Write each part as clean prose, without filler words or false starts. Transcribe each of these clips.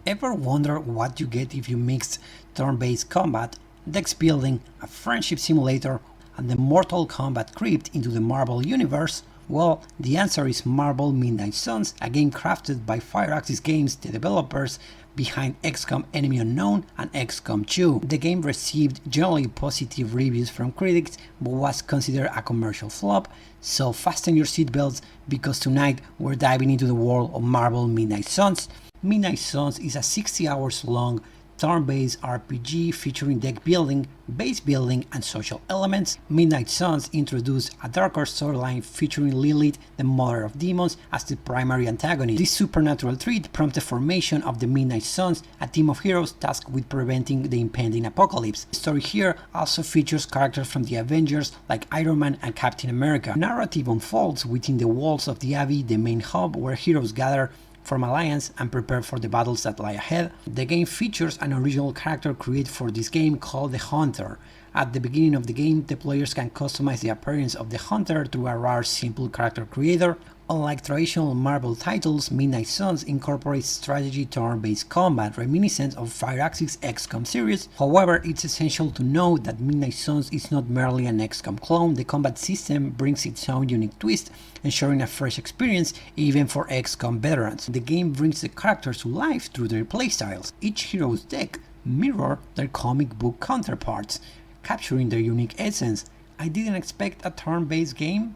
Ever wonder what you get if you mix turn-based combat, dex building, a friendship simulator, and the Mortal Kombat crypt into the Marvel Universe? Well, the answer is Marvel Midnight Suns, a game crafted by Firaxis Games, the developers behind XCOM Enemy Unknown and XCOM 2. The game received generally positive reviews from critics, but was considered a commercial flop, so fasten your seatbelts because tonight we're diving into the world of Marvel Midnight Suns. Midnight Suns is a 60 hours long turn-based RPG featuring deck building, base building, and social elements. Midnight Suns introduced a darker storyline featuring Lilith, the mother of demons, as the primary antagonist. This supernatural threat prompted the formation of the Midnight Suns, a team of heroes tasked with preventing the impending apocalypse. The story here also features characters from the Avengers like Iron Man and Captain America. The narrative unfolds within the walls of the Abbey, the main hub where heroes gather, form alliance, and prepare for the battles that lie ahead. The game features an original character created for this game called the Hunter. At the beginning of the game, the players can customize the appearance of the Hunter through a rare simple character creator. Unlike traditional Marvel titles, Midnight Suns incorporates strategy turn-based combat reminiscent of Firaxis' XCOM series. However, it's essential to note that Midnight Suns is not merely an XCOM clone. The combat system brings its own unique twist, ensuring a fresh experience even for XCOM veterans. The game brings the characters to life through their playstyles. Each hero's deck mirrors their comic book counterparts, capturing their unique essence. I didn't expect a turn-based game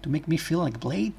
to make me feel like Blade,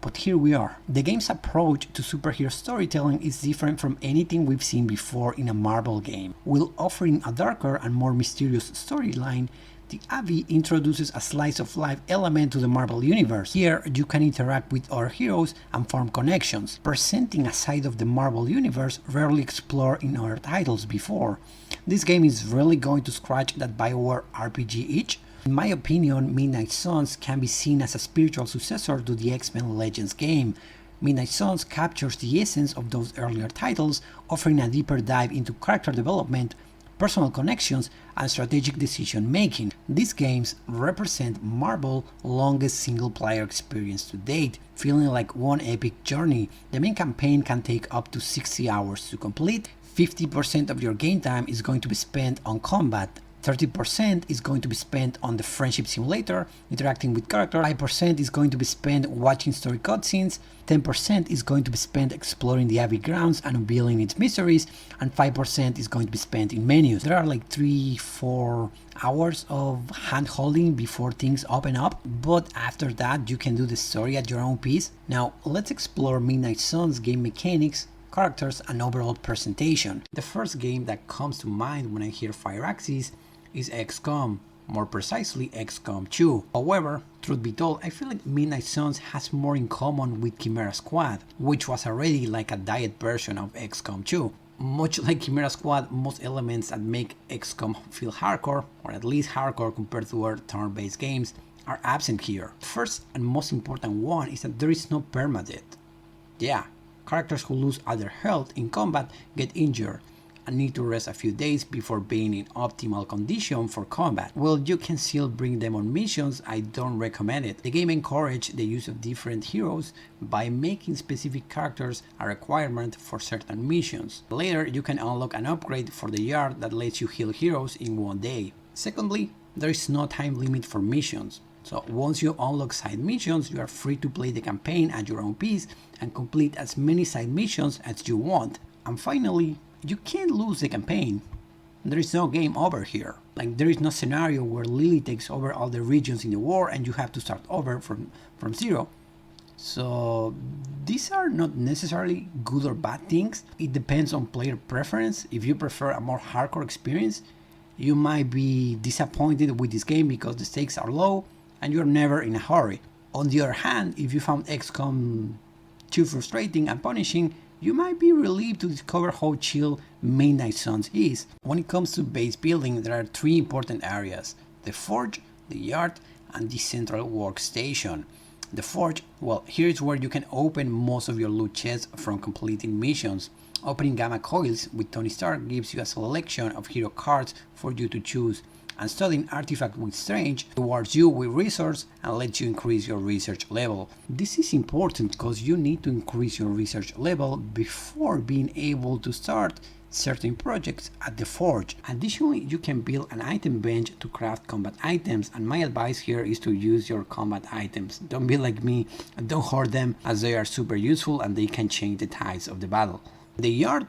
but here we are. The game's approach to superhero storytelling is different from anything we've seen before in a Marvel game. While offering a darker and more mysterious storyline, the Abbey introduces a slice-of-life element to the Marvel Universe. Here, you can interact with other heroes and form connections, presenting a side of the Marvel Universe rarely explored in other titles before. This game is really going to scratch that BioWare RPG itch. In my opinion, Midnight Suns can be seen as a spiritual successor to the X-Men Legends game. Midnight Suns captures the essence of those earlier titles, offering a deeper dive into character development, personal connections, and strategic decision making. These games represent Marvel's longest single-player experience to date, feeling like one epic journey. The main campaign can take up to 60 hours to complete. 50% of your game time is going to be spent on combat, 30% is going to be spent on the friendship simulator, interacting with characters, 5% is going to be spent watching story cutscenes, 10% is going to be spent exploring the Abbey grounds and unveiling its mysteries, and 5% is going to be spent in menus. There are like 3-4 hours of hand-holding before things open up, but after that you can do the story at your own pace. Now let's explore Midnight Suns game mechanics, characters, and overall presentation. The first game that comes to mind when I hear Firaxis is XCOM, more precisely XCOM 2. However, truth be told, I feel like Midnight Suns has more in common with Chimera Squad, which was already like a diet version of XCOM 2. Much like Chimera Squad, most elements that make XCOM feel hardcore, or at least hardcore compared to other turn-based games, are absent here. First and most important one is that there is no permadeath. Yeah, characters who lose all their health in combat get injured and need to rest a few days before being in optimal condition for combat. While you can still bring them on missions, I don't recommend it. The game encourages the use of different heroes by making specific characters a requirement for certain missions. Later, you can unlock an upgrade for the yard that lets you heal heroes in one day. Secondly, there is no time limit for missions. So once you unlock side missions, you are free to play the campaign at your own pace and complete as many side missions as you want. And finally, you can't lose the campaign. There is no game over here. Like, there is no scenario where Lily takes over all the regions in the war and you have to start over from zero. So these are not necessarily good or bad things. It depends on player preference. If you prefer a more hardcore experience, you might be disappointed with this game because the stakes are low and you're never in a hurry. On the other hand, if you found XCOM too frustrating and punishing, you might be relieved to discover how chill Midnight Suns is. When it comes to base building, there are three important areas: the forge, the yard, and the central workstation. The forge, well, here is where you can open most of your loot chests from completing missions. Opening gamma coils with Tony Stark gives you a selection of hero cards for you to choose. and studying artifact with strange rewards you with resource and lets you increase your research level. This is important because you need to increase your research level before being able to start certain projects at the forge. Additionally, you can build an item bench to craft combat items, and my advice here is to use your combat items. Don't be like me and don't hoard them, as they are super useful and they can change the tides of the battle. The yard,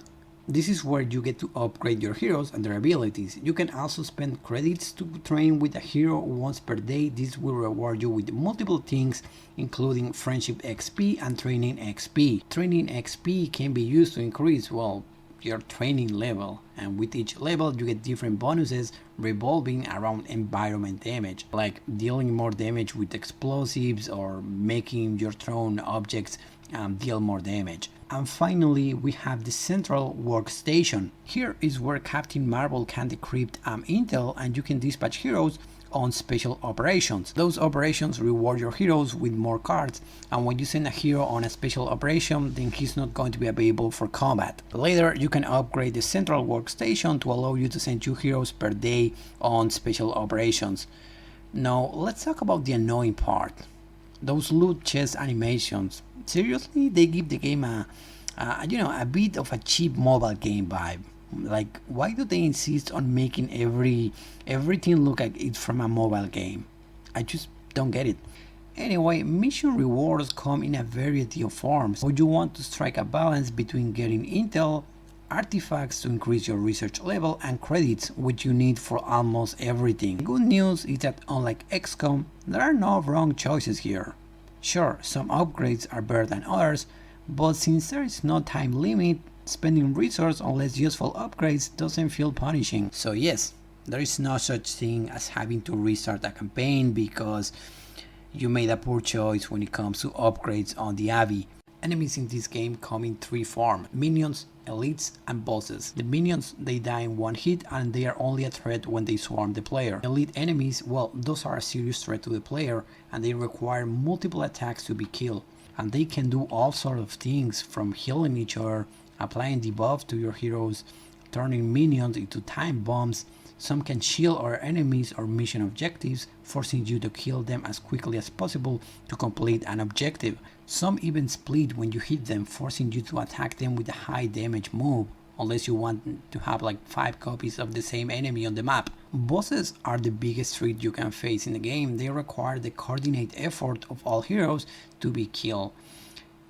this is where you get to upgrade your heroes and their abilities. You can also spend credits to train with a hero once per day. This will reward you with multiple things, including friendship XP and training XP. Training XP can be used to increase, well, your training level, and with each level you get different bonuses revolving around environment damage, like dealing more damage with explosives or making your thrown objects deal more damage. And finally, we have the central workstation. Here is where Captain Marvel can decrypt intel, and you can dispatch heroes on special operations. Those operations reward your heroes with more cards, and when you send a hero on a special operation, then he's not going to be available for combat. Later, you can upgrade the central workstation to allow you to send 2 heroes per day on special operations. Now, let's talk about the annoying part. Those loot chest animations. Seriously, they give the game a bit of a cheap mobile game vibe. Like, why do they insist on making everything look like it's from a mobile game? I just don't get it. Anyway, mission rewards come in a variety of forms. So you want to strike a balance between getting intel, artifacts to increase your research level, and credits, which you need for almost everything. Good news is that unlike XCOM, there are no wrong choices here. Sure, some upgrades are better than others, but since there is no time limit, spending resources on less useful upgrades doesn't feel punishing. So yes, there is no such thing as having to restart a campaign because you made a poor choice when it comes to upgrades on the Abbey. Enemies in this game come in 3 forms: minions, elites, and bosses. The minions, they die in 1 hit and they are only a threat when they swarm the player. Elite enemies, well, those are a serious threat to the player and they require multiple attacks to be killed. And they can do all sorts of things, from healing each other, applying debuff to your heroes, turning minions into time bombs. Some can shield our enemies or mission objectives, forcing you to kill them as quickly as possible to complete an objective. Some even split when you hit them, forcing you to attack them with a high damage move, unless you want to have like 5 copies of the same enemy on the map. Bosses are the biggest threat you can face in the game. They require the coordinated effort of all heroes to be killed.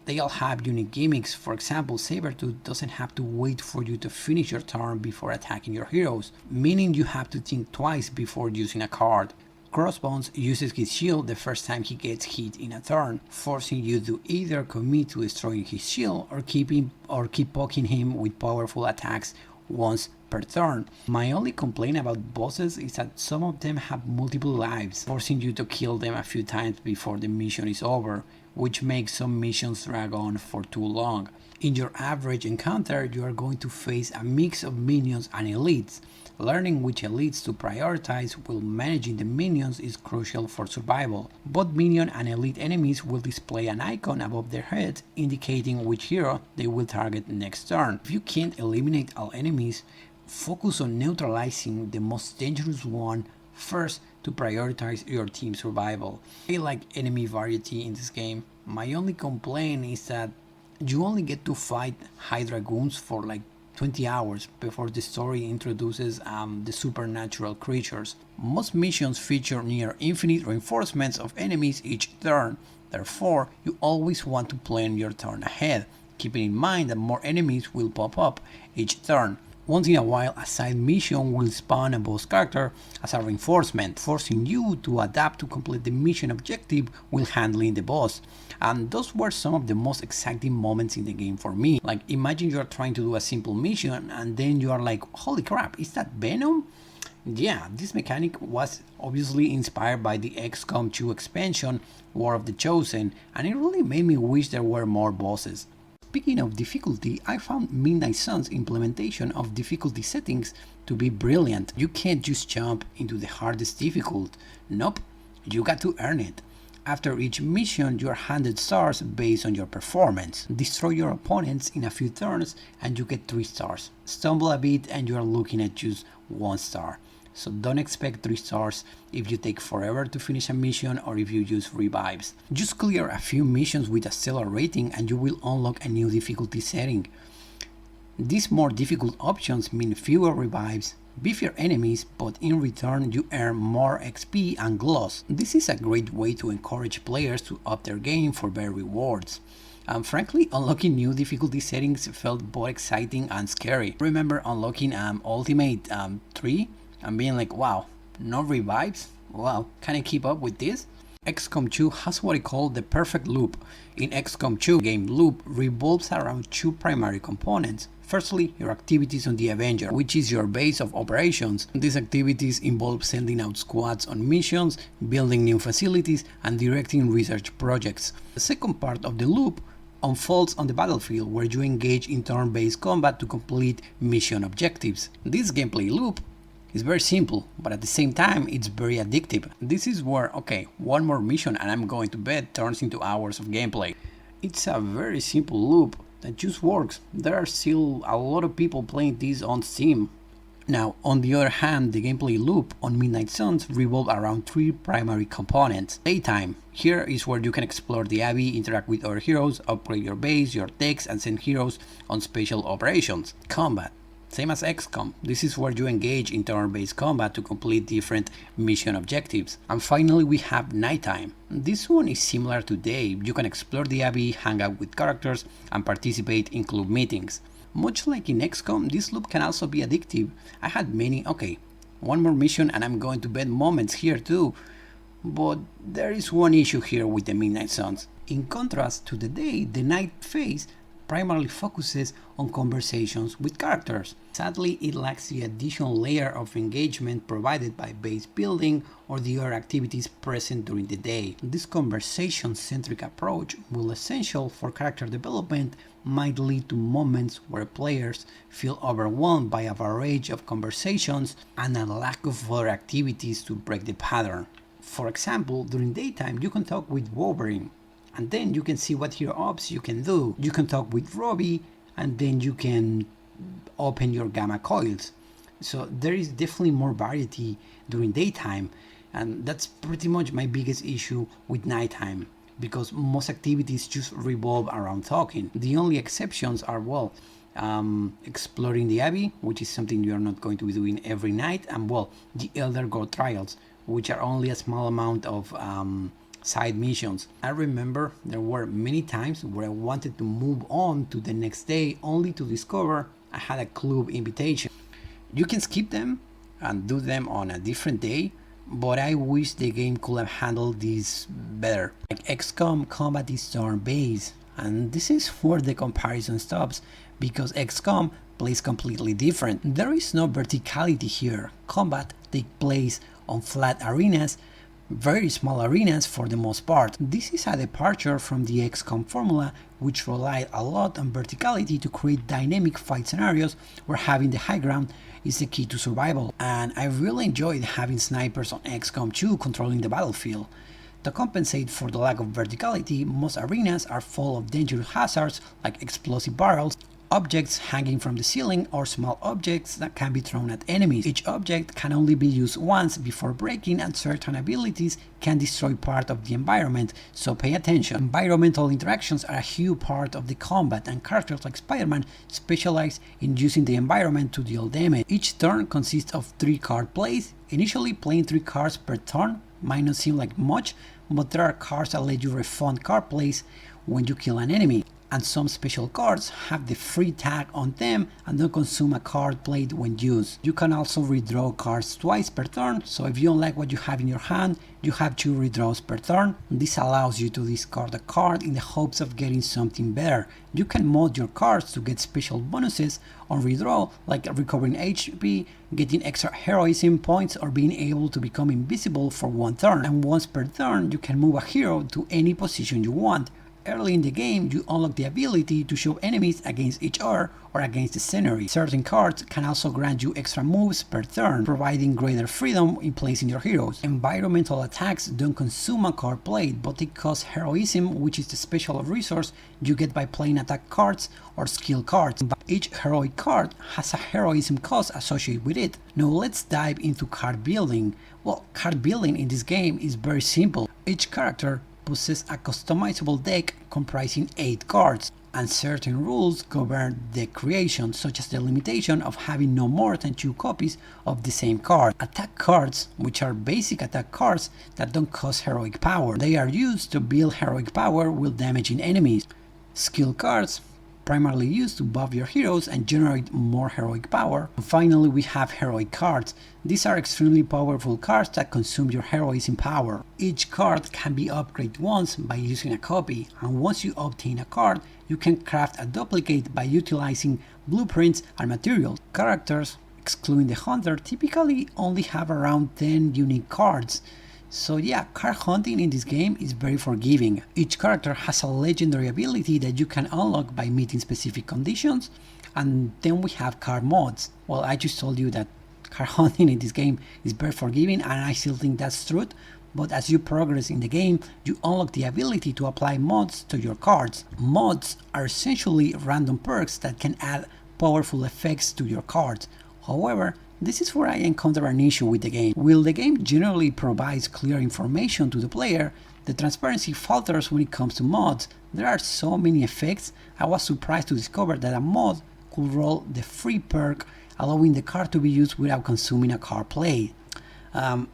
They all have unique gimmicks. For example, Sabretooth doesn't have to wait for you to finish your turn before attacking your heroes, meaning you have to think twice before using a card. Crossbones uses his shield the first time he gets hit in a turn, forcing you to either commit to destroying his shield or keep poking him with powerful attacks once per turn. My only complaint about bosses is that some of them have multiple lives, forcing you to kill them a few times before the mission is over, which makes some missions drag on for too long. In your average encounter, you are going to face a mix of minions and elites. Learning which elites to prioritize while managing the minions is crucial for survival. Both minion and elite enemies will display an icon above their heads indicating which hero they will target next turn. If you can't eliminate all enemies, focus on neutralizing the most dangerous one first to prioritize your team's survival. I like enemy variety in this game. My only complaint is that you only get to fight Hydra goons for like 20 hours before the story introduces the supernatural creatures. Most missions feature near infinite reinforcements of enemies each turn, therefore you always want to plan your turn ahead, keeping in mind that more enemies will pop up each turn. Once in a while, a side mission will spawn a boss character as a reinforcement, forcing you to adapt to complete the mission objective while handling the boss. And those were some of the most exciting moments in the game for me. Like, imagine you're trying to do a simple mission and then you are like, holy crap, is that Venom? Yeah, this mechanic was obviously inspired by the XCOM 2 expansion, War of the Chosen, and it really made me wish there were more bosses. Speaking of difficulty, I found Midnight Suns' implementation of difficulty settings to be brilliant. You can't just jump into the hardest difficult. Nope, you got to earn it. After each mission, you are handed stars based on your performance. Destroy your opponents in a few turns and you get 3 stars. Stumble a bit and you are looking at just 1 star. so don't expect 3 stars if you take forever to finish a mission or if you use revives. Just clear a few missions with a stellar rating and you will unlock a new difficulty setting. These more difficult options mean fewer revives, beefier enemies, but in return you earn more XP and gloss. This is a great way to encourage players to up their game for better rewards. Frankly, unlocking new difficulty settings felt both exciting and scary. I remember unlocking Ultimate 3 and being like, wow, no revives? Wow, can I keep up with this? Xcom 2 has what I call the perfect loop. In Xcom 2, game loop revolves around 2 primary components. Firstly, your activities on the Avenger, which is your base of operations. These activities involve sending out squads on missions, building new facilities, and directing research projects. The second part of the loop unfolds on the battlefield, where you engage in turn-based combat to complete mission objectives. This gameplay loop is very simple, but at the same time it's very addictive. This is where, okay, one more mission and I'm going to bed turns into hours of gameplay. It's a very simple loop that just works. There are still a lot of people playing this on Steam. Now, on the other hand, the gameplay loop on Midnight Suns revolves around 3 primary components. Daytime. Here is where you can explore the Abbey, interact with other heroes, upgrade your base, your techs, and send heroes on special operations. Combat. Same as XCOM, this is where you engage in turn-based combat to complete different mission objectives. And finally we have nighttime. This one is similar to day. You can explore the Abbey, hang out with characters, and participate in club meetings. Much like in XCOM, this loop can also be addictive. I had many, okay, one more mission and I'm going to bed moments here too. But there is one issue here with the Midnight Suns. In contrast to the day, the night phase primarily focuses on conversations with characters. Sadly, it lacks the additional layer of engagement provided by base building or the other activities present during the day. This conversation-centric approach, while essential for character development, might lead to moments where players feel overwhelmed by a variety of conversations and a lack of other activities to break the pattern. For example, during daytime you can talk with Wolverine, and then you can see what hero ops you can do. You can talk with Robbie, and then you can open your gamma coils. So there is definitely more variety during daytime, and that's pretty much my biggest issue with nighttime, because most activities just revolve around talking. The only exceptions are, well, exploring the Abbey, which is something you're not going to be doing every night, and well, the Elder God trials, which are only a small amount of side missions. I remember there were many times where I wanted to move on to the next day only to discover I had a club invitation. You can skip them and do them on a different day, but I wish the game could have handled this better. Like XCOM, combat is turn-based, and this is where the comparison stops, because XCOM plays completely different. There is no verticality here. Combat takes place on flat arenas, very small arenas for the most part. This is a departure from the XCOM formula, which relied a lot on verticality to create dynamic fight scenarios where having the high ground is the key to survival. And I really enjoyed having snipers on XCOM 2 controlling the battlefield. To compensate for the lack of verticality, most arenas are full of dangerous hazards like explosive barrels, objects hanging from the ceiling, or small objects that can be thrown at enemies. Each object can only be used once before breaking, and certain abilities can destroy part of the environment, so pay attention. Environmental interactions are a huge part of the combat, and characters like Spider-Man specialize in using the environment to deal damage. Each turn consists of 3 card plays. Initially, playing 3 cards per turn might not seem like much, but there are cards that let you refund card plays when you kill an enemy, and some special cards have the free tag on them and don't consume a card played when used. You can also redraw cards twice per turn, so if you don't like what you have in your hand, you have 2 redraws per turn. This allows you to discard a card in the hopes of getting something better. You can mod your cards to get special bonuses on redraw, like recovering HP, getting extra heroism points, or being able to become invisible for 1 turn. And once per turn, you can move a hero to any position you want, Early in the game, you unlock the ability to show enemies against each other or against the scenery. Certain cards can also grant you extra moves per turn, providing greater freedom in placing your heroes. Environmental attacks don't consume a card played, but they cost heroism, which is the special resource you get by playing attack cards or skill cards. Each heroic card has a heroism cost associated with it. Now let's dive into card building. Well, card building in this game is very simple. Each character possesses a customizable deck comprising 8 cards, and certain rules govern deck creation, such as the limitation of having no more than 2 copies of the same card. Attack cards, which are basic attack cards that don't cost heroic power. They are used to build heroic power while damaging enemies. Skill cards, primarily used to buff your heroes and generate more heroic power. And finally, we have heroic cards. These are extremely powerful cards that consume your heroism power. Each card can be upgraded once by using a copy, and once you obtain a card, you can craft a duplicate by utilizing blueprints and materials. Characters, excluding the hunter, typically only have around 10 unique cards. So yeah, card hunting in this game is very forgiving. Each character has a legendary ability that you can unlock by meeting specific conditions, and then we have card mods. Well, I just told you that card hunting in this game is very forgiving, and I still think that's true, but as you progress in the game, you unlock the ability to apply mods to your cards. Mods are essentially random perks that can add powerful effects to your cards. However, this is where I encounter an issue with the game. While the game generally provides clear information to the player, the transparency falters when it comes to mods. There are so many effects, I was surprised to discover that a mod could roll the free perk, allowing the card to be used without consuming a card play.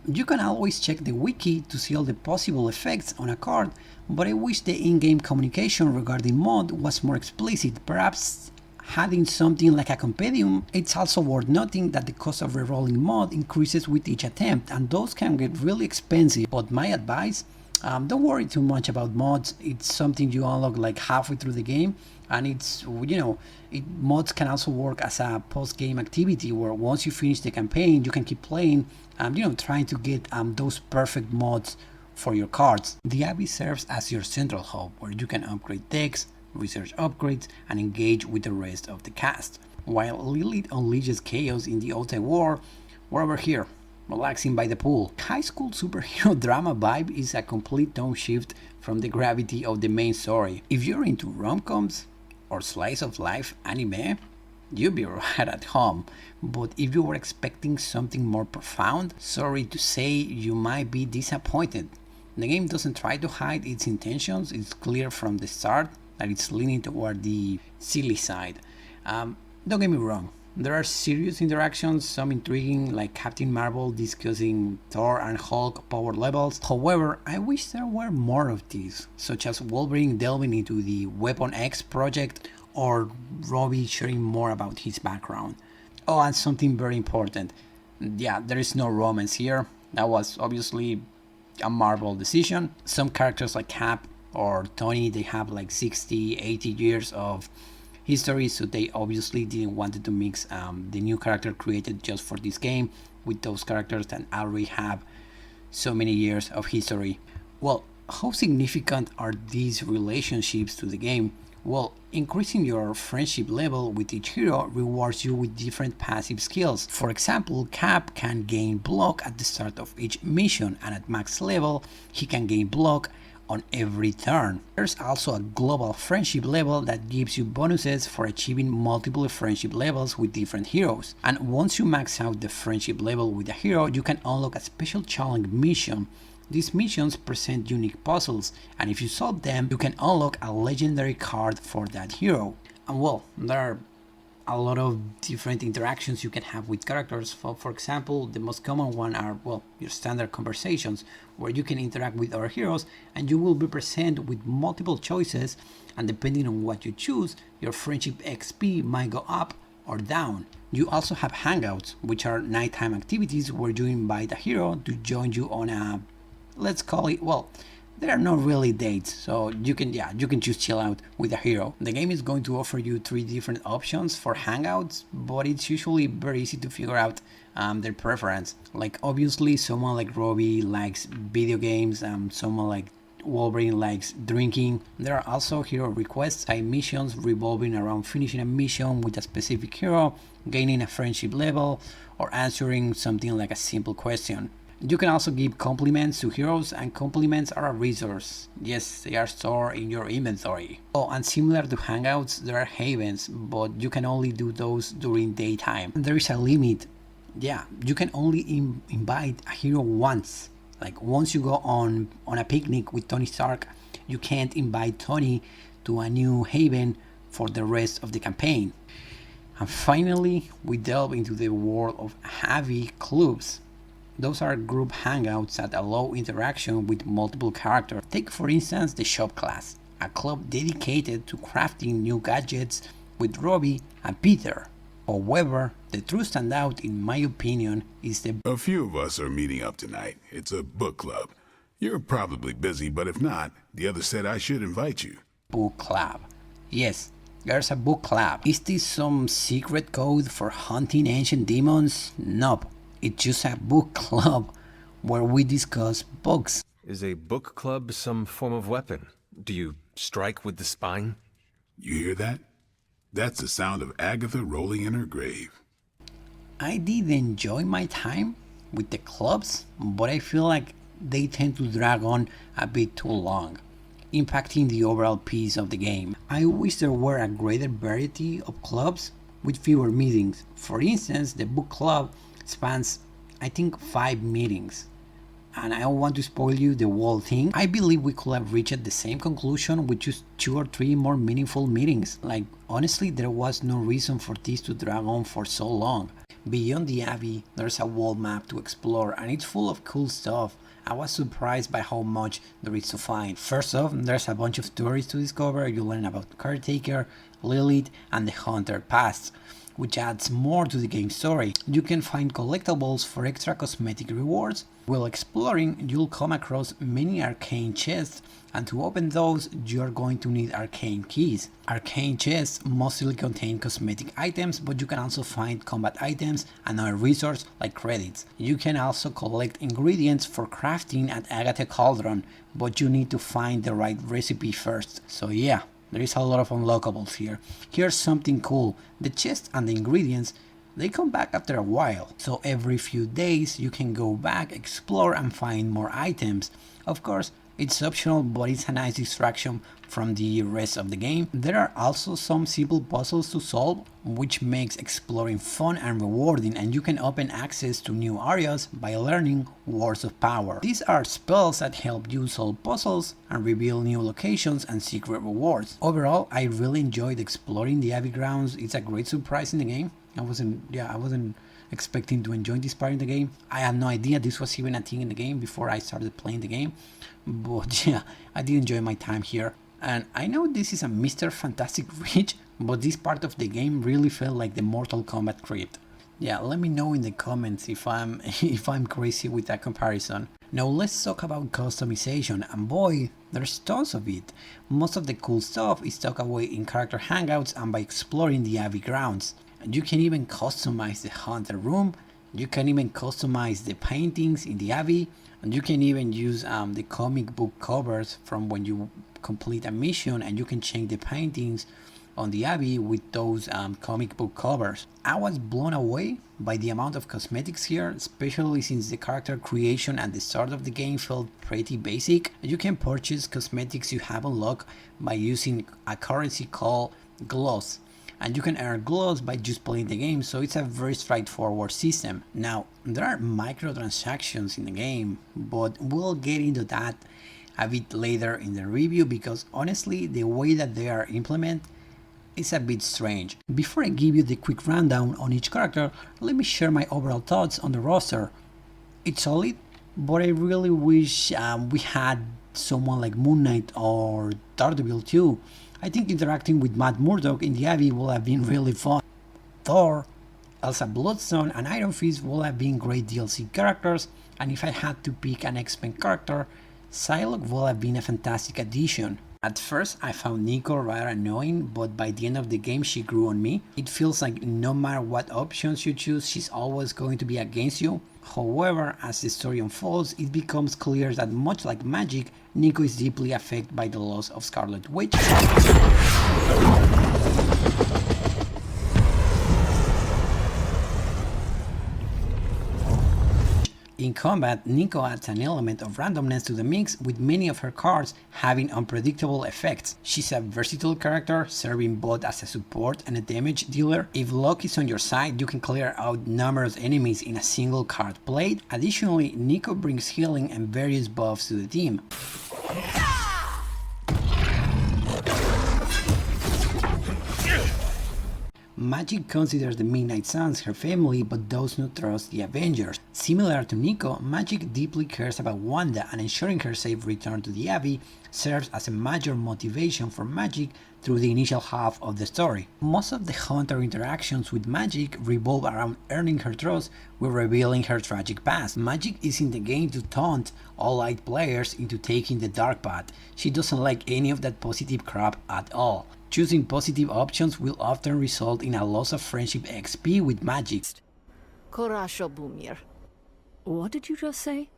You can always check the wiki to see all the possible effects on a card, but I wish the in-game communication regarding mod was more explicit. Perhaps adding something like a compendium. It's also worth noting that the cost of rerolling mod increases with each attempt, and those can get really expensive. But my advice, don't worry too much about mods. It's something you unlock like halfway through the game, and it's, mods can also work as a post-game activity where once you finish the campaign, you can keep playing, trying to get those perfect mods for your cards. The Abbey serves as your central hub where you can upgrade decks, research upgrades, and engage with the rest of the cast. While Lilith unleashes chaos in the outside world, we're over here, relaxing by the pool. High school superhero drama vibe is a complete tone shift from the gravity of the main story. If you're into rom-coms or slice of life anime, you'll be right at home. But if you were expecting something more profound, sorry to say you might be disappointed. The game doesn't try to hide its intentions. It's clear from the start that it's leaning toward the silly side. Don't get me wrong, there are serious interactions, some intriguing, like Captain Marvel discussing Thor and Hulk power levels. However, I wish there were more of these, such as Wolverine delving into the Weapon X project, or Robbie sharing more about his background. Oh, and something very important. Yeah, there is no romance here. That was obviously a Marvel decision. Some characters like Cap or Tony, they have like 60, 80 years of history, so they obviously didn't want to mix the new character created just for this game with those characters that already have so many years of history. Well, how significant are these relationships to the game? Well, increasing your friendship level with each hero rewards you with different passive skills. For example, Cap can gain block at the start of each mission, and at max level, he can gain block on every turn. There's also a global friendship level that gives you bonuses for achieving multiple friendship levels with different heroes. And once you max out the friendship level with a hero, you can unlock a special challenge mission. These missions present unique puzzles, and if you solve them, you can unlock a legendary card for that hero. And well, there are a lot of different interactions you can have with characters. For example, the most common one are, well, your standard conversations, where you can interact with our heroes and you will be presented with multiple choices, and depending on what you choose, your friendship XP might go up or down. You also have hangouts, which are nighttime activities where you invite a hero to join you on a, let's call it, well, they are not really dates, so you can just chill out with a hero. The game is going to offer you 3 different options for hangouts, but it's usually very easy to figure out their preference. Like obviously someone like Robbie likes video games, someone like Wolverine likes drinking. There are also hero requests, side missions revolving around finishing a mission with a specific hero, gaining a friendship level, or answering something like a simple question. You can also give compliments to heroes, and compliments are a resource. Yes, they are stored in your inventory. Oh, and similar to hangouts, there are havens, but you can only do those during daytime. And there is a limit. Yeah, you can only invite a hero once. Like once you go on a picnic with Tony Stark, you can't invite Tony to a new haven for the rest of the campaign. And finally, we delve into the world of heavy clubs. Those are group hangouts that allow interaction with multiple characters. Take for instance the shop class, a club dedicated to crafting new gadgets with Robbie and Peter. However, the true standout in my opinion is the A few of us are meeting up tonight. It's a book club. You're probably busy, but if not, the others said I should invite you. book club. Yes, there's a book club. Is this some secret code for hunting ancient demons? Nope. It's just a book club where we discuss books. Is a book club some form of weapon? Do you strike with the spine? You hear that? That's the sound of Agatha rolling in her grave. I did enjoy my time with the clubs, but I feel like they tend to drag on a bit too long, impacting the overall piece of the game. I wish there were a greater variety of clubs with fewer meetings. For instance, the book club spans, I think, 5 meetings. And I don't want to spoil you the whole thing. I believe we could have reached the same conclusion with just 2 or 3 more meaningful meetings. Like, honestly, there was no reason for this to drag on for so long. Beyond the Abbey, there's a world map to explore, and it's full of cool stuff. I was surprised by how much there is to find. First off, there's a bunch of stories to discover. You learn about Caretaker, Lilith, and the Hunter past, which adds more to the game story. You can find collectibles for extra cosmetic rewards. While exploring, you'll come across many arcane chests, and to open those, you're going to need arcane keys. Arcane chests mostly contain cosmetic items, but you can also find combat items and other resources like credits. You can also collect ingredients for crafting at Agatha Cauldron, but you need to find the right recipe first. So yeah, there is a lot of unlockables here. Here's something cool. The chest and the ingredients, they come back after a while. So every few days you can go back, explore and find more items. Of course, it's optional, but it's a nice distraction from the rest of the game. There are also some simple puzzles to solve, which makes exploring fun and rewarding, and you can open access to new areas by learning Words of Power. These are spells that help you solve puzzles and reveal new locations and secret rewards. Overall, I really enjoyed exploring the Abbey grounds. It's a great surprise in the game. I wasn't expecting to enjoy this part in the game. I had no idea this was even a thing in the game before I started playing the game. But yeah, I did enjoy my time here. And I know this is a Mr. Fantastic Reach, but this part of the game really felt like the Mortal Kombat crypt. Yeah, let me know in the comments if I'm crazy with that comparison. Now let's talk about customization, and boy, there's tons of it. Most of the cool stuff is tucked away in character hangouts and by exploring the Abbey grounds. You can even customize the Hunter room, you can even customize the paintings in the Abbey, and you can even use the comic book covers from when you complete a mission, and you can change the paintings on the Abbey with those comic book covers. I was blown away by the amount of cosmetics here, especially since the character creation at the start of the game felt pretty basic. You can purchase cosmetics you have unlocked by using a currency called gloss, and you can earn glows by just playing the game, so it's a very straightforward system. Now, there are microtransactions in the game, but we'll get into that a bit later in the review, because honestly, the way that they are implemented is a bit strange. Before I give you the quick rundown on each character, let me share my overall thoughts on the roster. It's solid, but I really wish we had someone like Moon Knight or Daredevil too. I think interacting with Matt Murdock in the Abbey would have been really fun. Thor, Elsa Bloodstone and Iron Fist would have been great DLC characters, and if I had to pick an X-Men character, Psylocke would have been a fantastic addition. At first, I found Nico rather annoying, but by the end of the game, she grew on me. It feels like no matter what options you choose, she's always going to be against you. However, as the story unfolds, it becomes clear that much like magic, Nico is deeply affected by the loss of Scarlet Witch. In combat, Nico adds an element of randomness to the mix, with many of her cards having unpredictable effects. She's a versatile character, serving both as a support and a damage dealer. If luck is on your side, you can clear out numerous enemies in a single card played. Additionally, Nico brings healing and various buffs to the team. Magic considers the Midnight Suns her family, but does not trust the Avengers. Similar to Nico, Magic deeply cares about Wanda, and ensuring her safe return to the Abbey serves as a major motivation for Magic through the initial half of the story. Most of the Hunter interactions with Magic revolve around earning her trust with revealing her tragic past. Magic is in the game to taunt all light players into taking the dark path. She doesn't like any of that positive crap at all. Choosing positive options will often result in a loss of friendship XP with Magic. Korasho Bumir. What did you just say?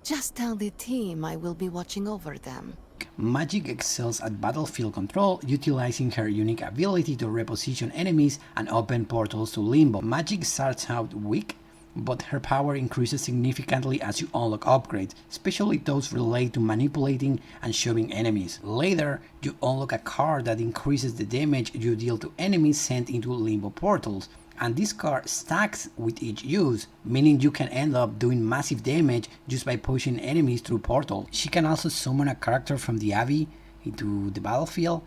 Just tell the team I will be watching over them. Magic excels at battlefield control, utilizing her unique ability to reposition enemies and open portals to Limbo. Magic starts out weak, but her power increases significantly as you unlock upgrades, especially those related to manipulating and shoving enemies. Later, you unlock a card that increases the damage you deal to enemies sent into Limbo portals, and this card stacks with each use, meaning you can end up doing massive damage just by pushing enemies through portals. She can also summon a character from the Abbey into the battlefield,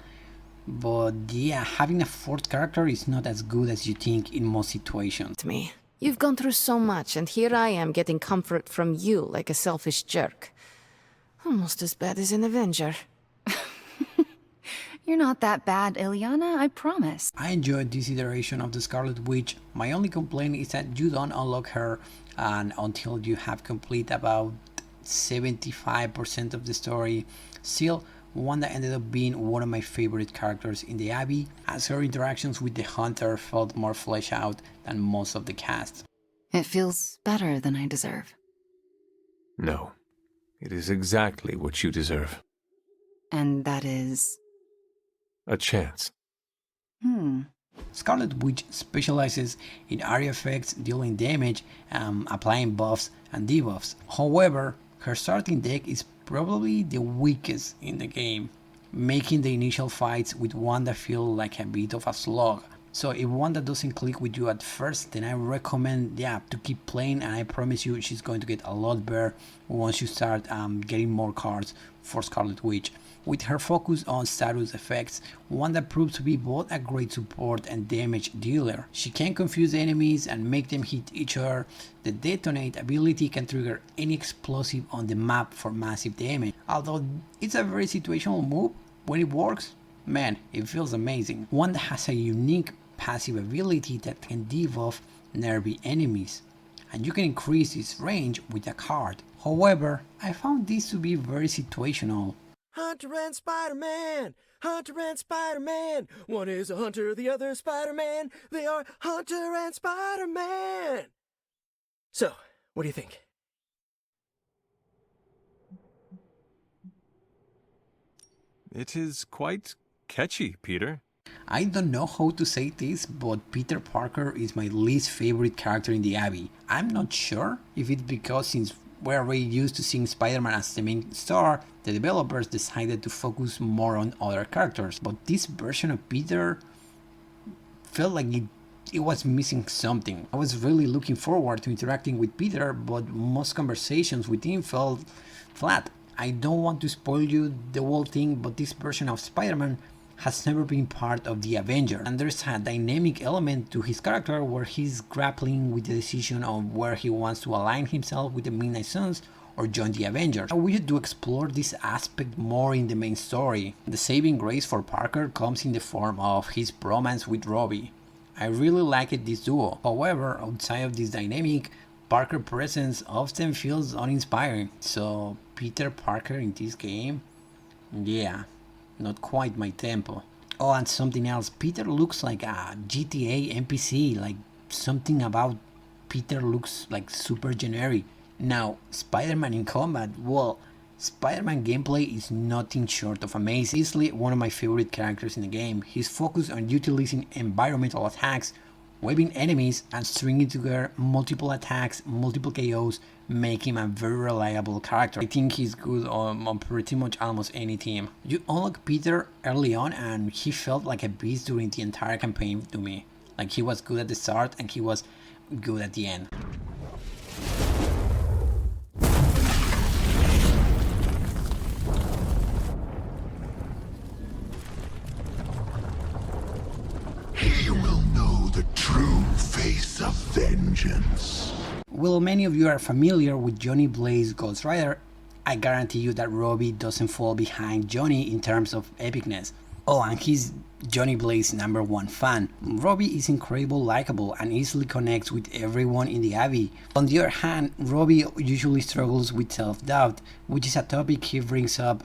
but yeah, having a fourth character is not as good as you think in most situations. Me. You've gone through so much, and here I am getting comfort from you like a selfish jerk. Almost as bad as an Avenger. You're not that bad, Ilyana, I promise. I enjoyed this iteration of the Scarlet Witch. My only complaint is that you don't unlock her until you have completed about 75% of the story. Still, Wanda ended up being one of my favorite characters in the Abbey, as her interactions with the Hunter felt more fleshed out than most of the cast. It feels better than I deserve. No, it is exactly what you deserve. And that is... A chance. Scarlet Witch specializes in area effects, dealing damage, applying buffs and debuffs. However, her starting deck is probably the weakest in the game, making the initial fights with Wanda feel like a bit of a slog. So if Wanda doesn't click with you at first, then I recommend to keep playing, and I promise you she's going to get a lot better once you start getting more cards for Scarlet Witch. With her focus on status effects, Wanda proves to be both a great support and damage dealer. She can confuse enemies and make them hit each other. The detonate ability can trigger any explosive on the map for massive damage. Although it's a very situational move, when it works, man, it feels amazing. Wanda has a unique passive ability that can debuff nervy enemies, and you can increase its range with a card. However, I found this to be very situational. Hunter and Spider-Man! Hunter and Spider-Man! One is a hunter, the other Spider-Man. They are Hunter and Spider-Man! So, what do you think? It is quite catchy, Peter. I don't know how to say this, but Peter Parker is my least favorite character in the Abbey. I'm not sure if it's because since we're already used to seeing Spider-Man as the main star, the developers decided to focus more on other characters. But this version of Peter felt like it was missing something. I was really looking forward to interacting with Peter, but most conversations with him felt flat. I don't want to spoil you the whole thing, but this version of Spider-Man has never been part of the Avengers, and there's a dynamic element to his character where he's grappling with the decision of where he wants to align himself with the Midnight Suns or join the Avengers. I wish to explore this aspect more in the main story. The saving grace for Parker comes in the form of his bromance with Robbie. I really liked this duo. However, outside of this dynamic, Parker's presence often feels uninspiring, so Peter Parker in this game? Yeah, not quite my tempo. Oh, and something else. Peter looks like a GTA NPC, like something about Peter looks like super generic. Now, Spider-Man in combat, well, Spider-Man gameplay is nothing short of amazing. Easily one of my favorite characters in the game. He's focused on utilizing environmental attacks, waving enemies, and stringing together multiple attacks, multiple KOs, make him a very reliable character. I think he's good on pretty much almost any team. You unlock Peter early on and he felt like a beast during the entire campaign to me. Like he was good at the start and he was good at the end. You will know the true face of vengeance. Well, many of you are familiar with Johnny Blaze Ghost Rider. I guarantee you that Robbie doesn't fall behind Johnny in terms of epicness. Oh, and he's Johnny Blaze's #1 fan. Robbie is incredibly likable and easily connects with everyone in the Abbey. On the other hand, Robbie usually struggles with self-doubt, which is a topic he brings up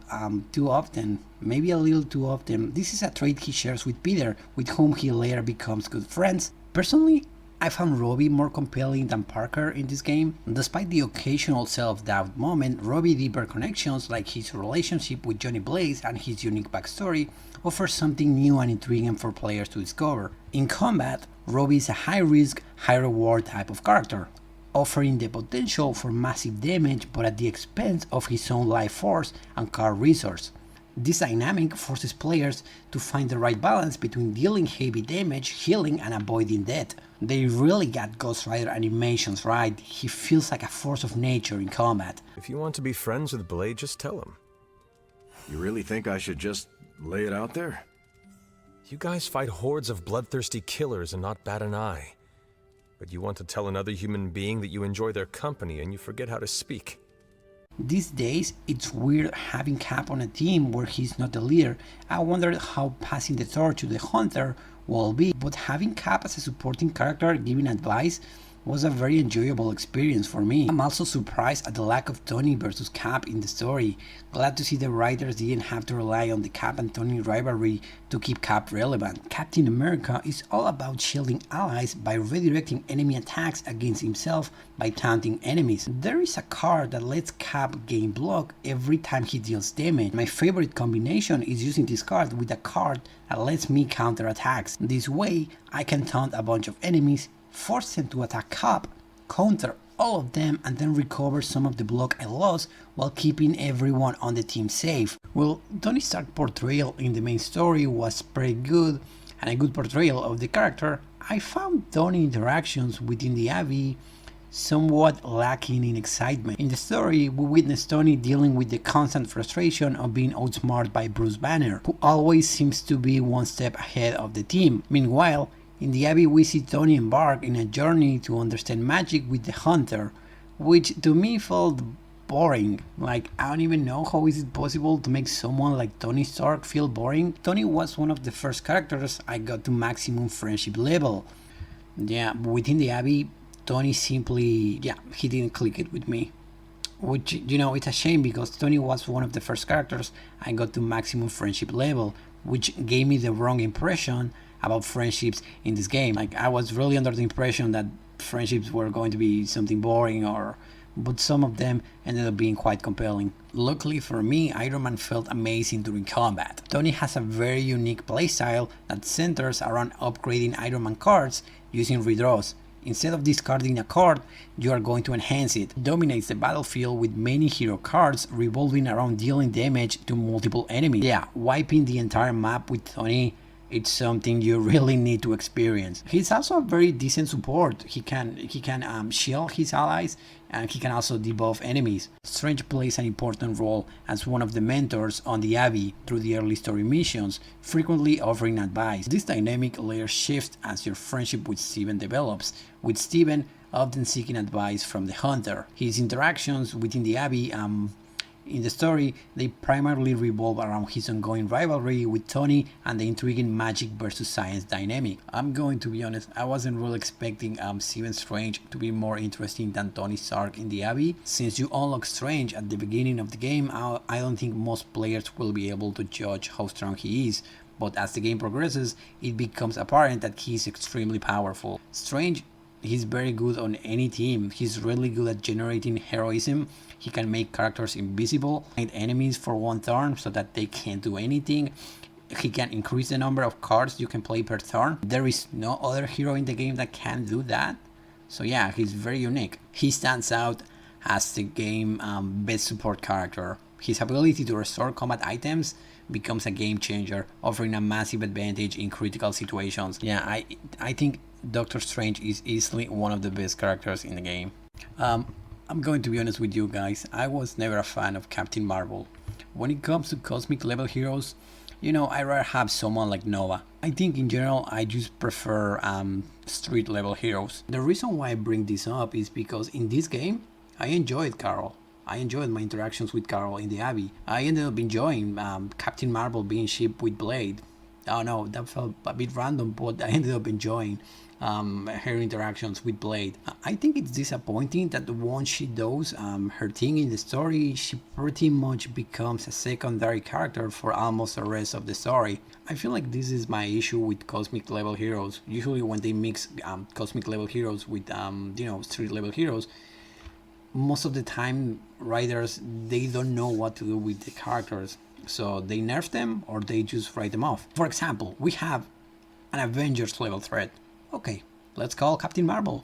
too often, maybe a little too often. This is a trait he shares with Peter, with whom he later becomes good friends. Personally, I found Robbie more compelling than Parker in this game. Despite the occasional self-doubt moment, Robbie's deeper connections, like his relationship with Johnny Blaze and his unique backstory, offer something new and intriguing for players to discover. In combat, Robbie is a high-risk, high-reward type of character, offering the potential for massive damage but at the expense of his own life force and card resource. This dynamic forces players to find the right balance between dealing heavy damage, healing, and avoiding death. They really got Ghost Rider animations right. He feels like a force of nature in combat. If you want to be friends with Blade, just tell him. You really think I should just lay it out there? You guys fight hordes of bloodthirsty killers and not bat an eye. But you want to tell another human being that you enjoy their company and you forget how to speak. These days, it's weird having Cap on a team where he's not the leader. I wondered how passing the torch to the Hunter will be, but having Cap as a supporting character giving advice was a very enjoyable experience for me. I'm also surprised at the lack of Tony versus Cap in the story. Glad to see the writers didn't have to rely on the Cap and Tony rivalry to keep Cap relevant. Captain America is all about shielding allies by redirecting enemy attacks against himself by taunting enemies. There is a card that lets Cap gain block every time he deals damage. My favorite combination is using this card with a card that lets me counter attacks. This way, I can taunt a bunch of enemies, force them to attack Cap, counter all of them, and then recover some of the block I lost while keeping everyone on the team safe. Well, Tony Stark's portrayal in the main story was pretty good and a good portrayal of the character. I found Tony interactions within the Abbey somewhat lacking in excitement. In the story, we witness Tony dealing with the constant frustration of being outsmarted by Bruce Banner, who always seems to be one step ahead of the team. Meanwhile, in the Abbey, we see Tony embark in a journey to understand magic with the Hunter, which to me felt boring. Like, I don't even know how is it possible to make someone like Tony Stark feel boring. Tony was one of the first characters I got to maximum friendship level. Yeah, within the Abbey, Tony simply, he didn't click it with me. Which, it's a shame because Tony was one of the first characters I got to maximum friendship level, which gave me the wrong impression about friendships in this game. Like, I was really under the impression that friendships were going to be something boring, but some of them ended up being quite compelling. Luckily for me, Iron Man felt amazing during combat. Tony has a very unique playstyle that centers around upgrading Iron Man cards using redraws. Instead of discarding a card, you are going to enhance it. It dominates the battlefield with many hero cards revolving around dealing damage to multiple enemies. Yeah, wiping the entire map with Tony, it's something you really need to experience. He's also a very decent support. He can shield his allies and he can also debuff enemies. Strange plays an important role as one of the mentors on the Abbey through the early story missions, frequently offering advice. This dynamic layer shifts as your friendship with Steven develops, with Steven often seeking advice from the Hunter. His interactions within the Abbey In the story, they primarily revolve around his ongoing rivalry with Tony and the intriguing magic versus science dynamic. I'm going to be honest, I wasn't really expecting Stephen Strange to be more interesting than Tony Stark in the Abbey. Since you unlock Strange at the beginning of the game, I don't think most players will be able to judge how strong he is. But as the game progresses, it becomes apparent that he is extremely powerful. Strange, he's very good on any team. He's really good at generating heroism. He can make characters invisible, hide enemies for one turn so that they can't do anything. He can increase the number of cards you can play per turn. There is no other hero in the game that can do that. So yeah, he's very unique. He stands out as the game's best support character. His ability to restore combat items becomes a game changer, offering a massive advantage in critical situations. Yeah, I think Doctor Strange is easily one of the best characters in the game. I'm going to be honest with you guys, I was never a fan of Captain Marvel. When it comes to cosmic level heroes, you know, I'd rather have someone like Nova. I think in general I just prefer street level heroes. The reason why I bring this up is because in this game I enjoyed Carol. I enjoyed my interactions with Carol in the Abbey. I ended up enjoying Captain Marvel being shipped with Blade. Oh no, that felt a bit random, but I ended up enjoying her interactions with Blade. I think it's disappointing that once she does her thing in the story, she pretty much becomes a secondary character for almost the rest of the story. I feel like this is my issue with cosmic level heroes. Usually when they mix cosmic level heroes with street level heroes, most of the time writers, they don't know what to do with the characters, so they nerf them or they just write them off. For example, we have an Avengers level threat. Okay, let's call Captain Marvel.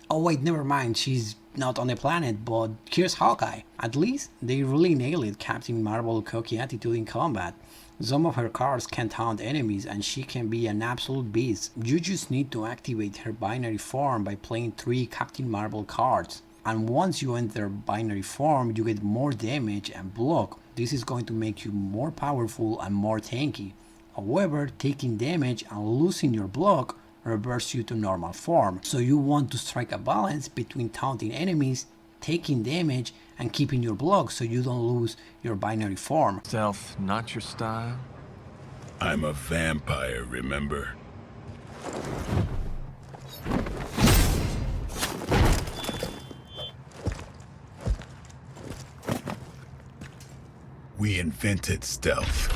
Oh wait, never mind, she's not on the planet, but here's Hawkeye. At least they really nailed Captain Marvel's cocky attitude in combat. Some of her cards can taunt enemies and she can be an absolute beast. You just need to activate her binary form by playing 3 Captain Marvel cards. And once you enter binary form, you get more damage and block. This is going to make you more powerful and more tanky. However, taking damage and losing your block reverts you to normal form. So you want to strike a balance between taunting enemies, taking damage, and keeping your block so you don't lose your binary form. Stealth, not your style? I'm a vampire, remember? We invented stealth.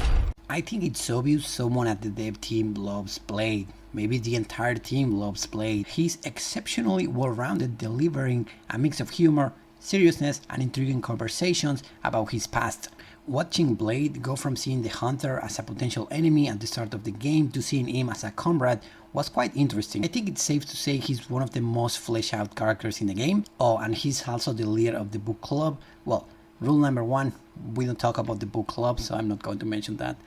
I think it's obvious someone at the dev team loves Blade. Maybe the entire team loves Blade. He's exceptionally well-rounded, delivering a mix of humor, seriousness, and intriguing conversations about his past. Watching Blade go from seeing the Hunter as a potential enemy at the start of the game to seeing him as a comrade was quite interesting. I think it's safe to say he's one of the most fleshed out characters in the game. Oh, and he's also the leader of the book club. Well, rule number 1, we don't talk about the book club, so I'm not going to mention that.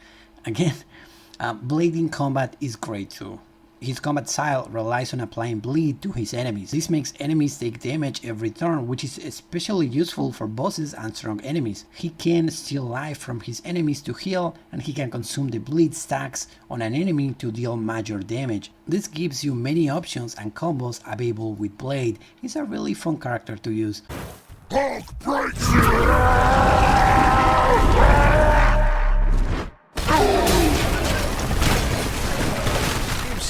Again, Blade in combat is great too. His combat style relies on applying bleed to his enemies. This makes enemies take damage every turn, which is especially useful for bosses and strong enemies. He can steal life from his enemies to heal, and he can consume the bleed stacks on an enemy to deal major damage. This gives you many options and combos available with Blade. He's a really fun character to use. Hulk breaks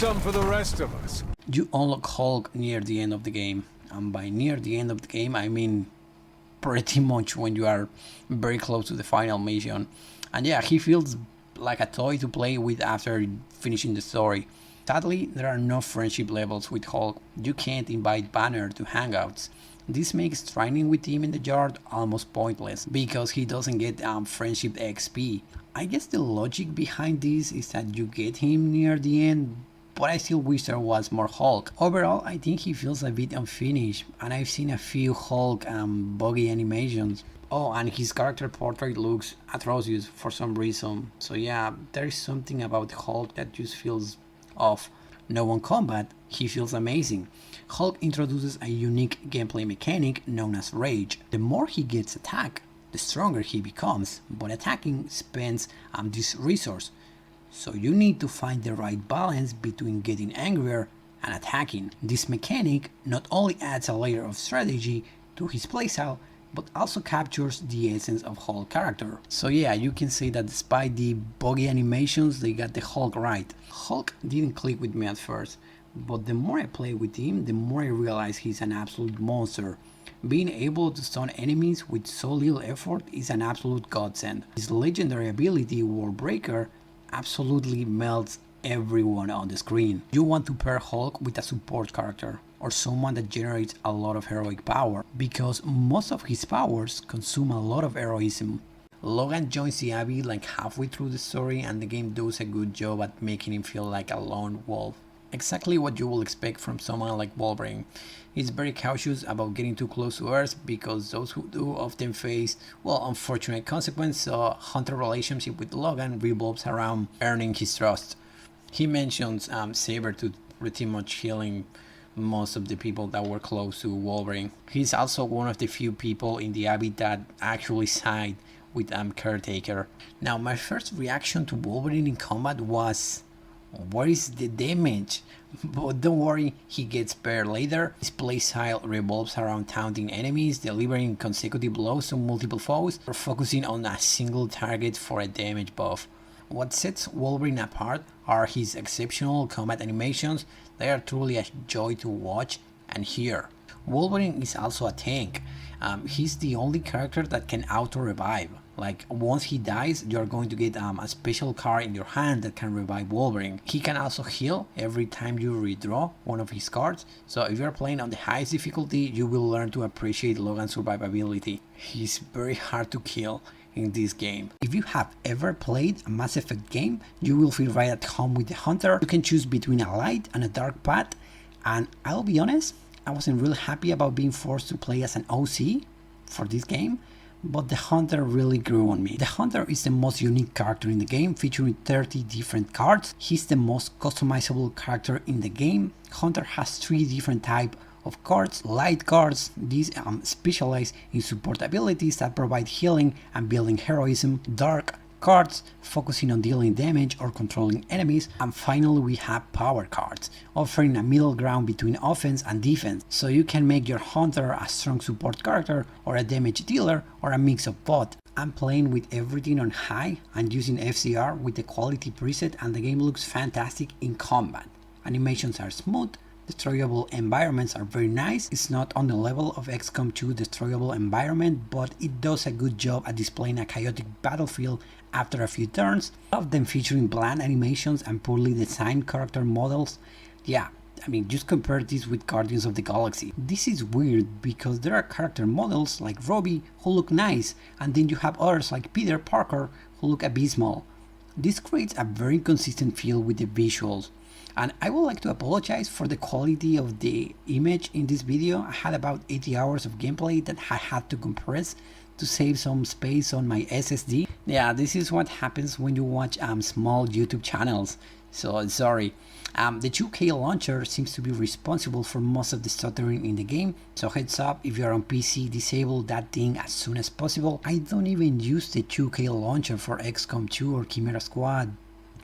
Some for the rest of us. You unlock Hulk near the end of the game, and by near the end of the game I mean pretty much when you are very close to the final mission. And yeah, he feels like a toy to play with after finishing the story. Sadly, there are no friendship levels with Hulk. You can't invite Banner to hangouts. This makes training with him in the yard almost pointless, because he doesn't get friendship XP. I guess the logic behind this is that you get him near the end, but I still wish there was more Hulk. Overall, I think he feels a bit unfinished, and I've seen a few Hulk buggy animations. Oh, and his character portrait looks atrocious for some reason. So yeah, there is something about Hulk that just feels off. No on combat, he feels amazing. Hulk introduces a unique gameplay mechanic known as Rage. The more he gets attacked, the stronger he becomes, but attacking spends this resource. So you need to find the right balance between getting angrier and attacking. This mechanic not only adds a layer of strategy to his playstyle, but also captures the essence of Hulk character. So yeah, you can say that despite the buggy animations, they got the Hulk right. Hulk didn't click with me at first, but the more I play with him, the more I realize he's an absolute monster. Being able to stun enemies with so little effort is an absolute godsend. His legendary ability, War Breaker, absolutely melts everyone on the screen. You want to pair Hulk with a support character, or someone that generates a lot of heroic power, because most of his powers consume a lot of heroism. Logan joins the Abbey like halfway through the story, and the game does a good job at making him feel like a lone wolf. Exactly what you will expect from someone like Wolverine. He's very cautious about getting too close to Earth because those who do often face, well, unfortunate consequences, so Hunter's relationship with Logan revolves around earning his trust. He mentions Sabretooth pretty much healing most of the people that were close to Wolverine. He's also one of the few people in the Abbey that actually side with Caretaker. Now, my first reaction to Wolverine in combat was, what is the damage? But don't worry, he gets better later. His playstyle revolves around taunting enemies, delivering consecutive blows to multiple foes, or focusing on a single target for a damage buff. What sets Wolverine apart are his exceptional combat animations. They are truly a joy to watch and hear. Wolverine is also a tank. He's the only character that can auto-revive. Like, once he dies, you're going to get a special card in your hand that can revive Wolverine. He can also heal every time you redraw one of his cards, so if you're playing on the highest difficulty, you will learn to appreciate Logan's survivability. He's very hard to kill in this game. If you have ever played a Mass Effect game, you will feel right at home with the Hunter. You can choose between a light and a dark path, and I'll be honest, I wasn't really happy about being forced to play as an OC for this game, but the Hunter really grew on me. The Hunter is the most unique character in the game, featuring 30 different cards. He's the most customizable character in the game. Hunter has 3 different types of cards. Light cards, these specialize in support abilities that provide healing and building heroism. Dark cards, focusing on dealing damage or controlling enemies. And finally, we have power cards, offering a middle ground between offense and defense, so you can make your Hunter a strong support character or a damage dealer or a mix of both. I'm playing with everything on high and using FCR with the quality preset, and the game looks fantastic in combat. Animations are smooth, destroyable environments are very nice. It's not on the level of XCOM 2 destroyable environment, but it does a good job at displaying a chaotic battlefield after a few turns. Of them featuring bland animations and poorly designed character models. Yeah, I mean, just compare this with Guardians of the Galaxy. This is weird because there are character models like Robbie who look nice, and then you have others like Peter Parker who look abysmal. This creates a very consistent feel with the visuals. And I would like to apologize for the quality of the image in this video. I had about 80 hours of gameplay that I had to compress to save some space on my SSD. Yeah, this is what happens when you watch small YouTube channels. So sorry. The 2K launcher seems to be responsible for most of the stuttering in the game, so heads up, if you're on PC, disable that thing as soon as possible. I don't even use the 2K launcher for XCOM 2 or Chimera Squad.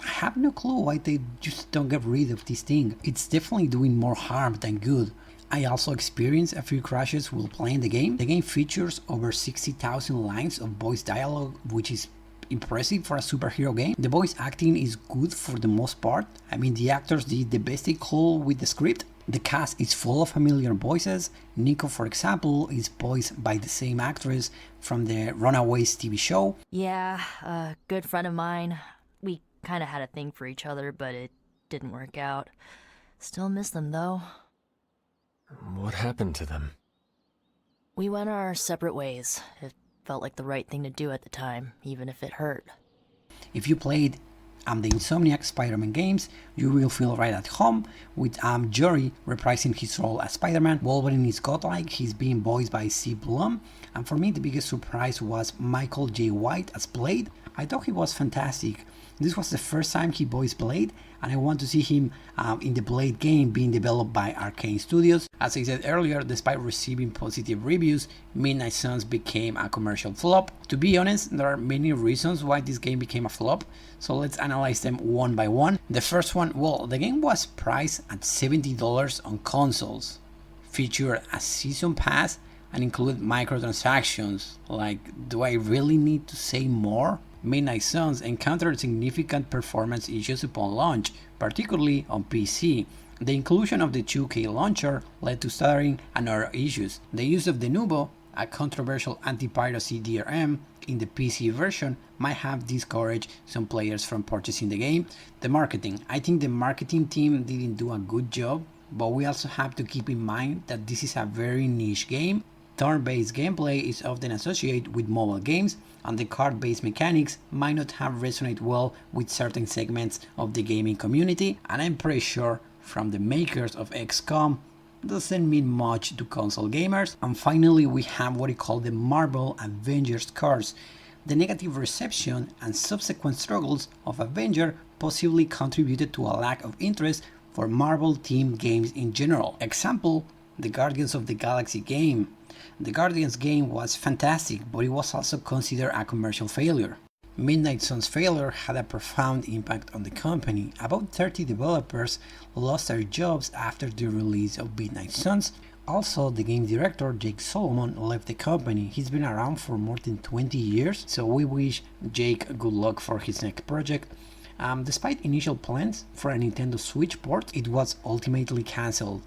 I have no clue why they just don't get rid of this thing. It's definitely doing more harm than good. I also experienced a few crashes while playing the game. The game features over 60,000 lines of voice dialogue, which is impressive for a superhero game. The voice acting is good for the most part. I mean, the actors did the best they could with the script. The cast is full of familiar voices. Nico, for example, is voiced by the same actress from the Runaways TV show. Yeah, a good friend of mine. We kind of had a thing for each other, but it didn't work out. Still miss them, though. What happened to them? We went our separate ways. It felt like the right thing to do at the time, even if it hurt. If you played the Insomniac Spider-Man games, you will feel right at home with Jory reprising his role as Spider-Man. Wolverine is godlike, he's being voiced by C. Blum, and for me the biggest surprise was Michael J. White as Blade. I thought he was fantastic. This was the first time he voiced Blade, and I want to see him in the Blade game being developed by Arcane Studios. As I said earlier, despite receiving positive reviews, Midnight Suns became a commercial flop. To be honest, there are many reasons why this game became a flop, so let's analyze them one by one. The first one, well, the game was priced at $70 on consoles, featured a season pass and include microtransactions. Like, do I really need to say more? Midnight Suns encountered significant performance issues upon launch, particularly on PC. The inclusion of the 2K launcher led to stuttering and other issues. The use of the Nubo, a controversial anti-piracy DRM, in the PC version might have discouraged some players from purchasing the game. The marketing. I think the marketing team didn't do a good job, but we also have to keep in mind that this is a very niche game. Turn-based gameplay is often associated with mobile games, and the card-based mechanics might not have resonated well with certain segments of the gaming community, and I'm pretty sure from the makers of XCOM doesn't mean much to console gamers. And finally, we have what we call the Marvel Avengers curse. The negative reception and subsequent struggles of Avenger possibly contributed to a lack of interest for Marvel team games in general. Example, the Guardians of the Galaxy game. The Guardians game was fantastic, but it was also considered a commercial failure. Midnight Suns' failure had a profound impact on the company. About 30 developers lost their jobs after the release of Midnight Suns. Also, the game director Jake Solomon left the company. He's been around for more than 20 years, so we wish Jake good luck for his next project. Despite initial plans for a Nintendo Switch port, it was ultimately cancelled.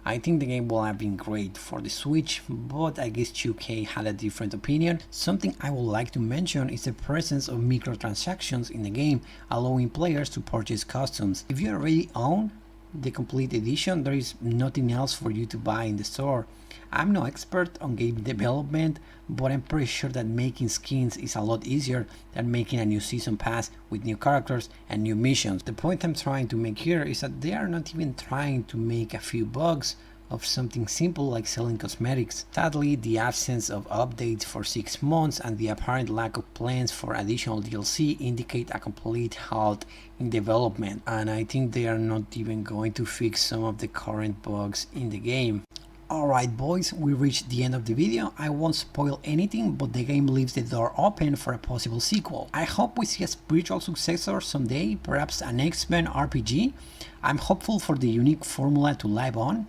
I think the game will have been great for the Switch, but I guess 2K had a different opinion. Something I would like to mention is the presence of microtransactions in the game, allowing players to purchase costumes. If you already own the complete edition, there is nothing else for you to buy in the store. I'm no expert on game development, but I'm pretty sure that making skins is a lot easier than making a new season pass with new characters and new missions. The point I'm trying to make here is that they are not even trying to make a few bugs of something simple like selling cosmetics. Sadly, the absence of updates for 6 months and the apparent lack of plans for additional DLC indicate a complete halt in development, and I think they are not even going to fix some of the current bugs in the game. Alright boys, we reached the end of the video. I won't spoil anything, but the game leaves the door open for a possible sequel. I hope we see a spiritual successor someday, perhaps an X-Men RPG. I'm hopeful for the unique formula to live on.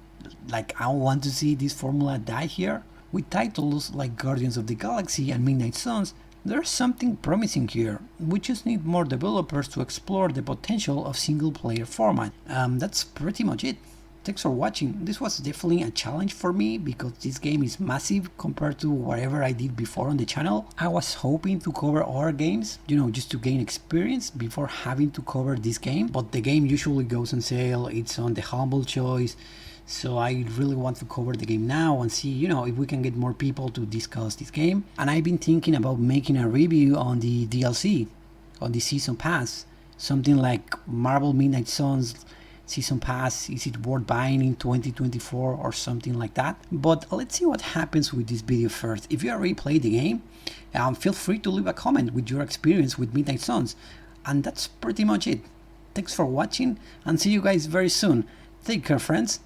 Like, I don't want to see this formula die here. With titles like Guardians of the Galaxy and Midnight Suns, there's something promising here. We just need more developers to explore the potential of single-player format. That's pretty much it. Thanks for watching. This was definitely a challenge for me because this game is massive compared to whatever I did before on the channel. I was hoping to cover other games, just to gain experience before having to cover this game, but the game usually goes on sale, it's on the humble choice, so I really want to cover the game now and see, if we can get more people to discuss this game. And I've been thinking about making a review on the DLC, on the Season Pass, something like Marvel Midnight Suns Season Pass, is it worth buying in 2024 or something like that? But let's see what happens with this video first. If you already played the game, feel free to leave a comment with your experience with Midnight Suns. And that's pretty much it. Thanks for watching and see you guys very soon. Take care, friends.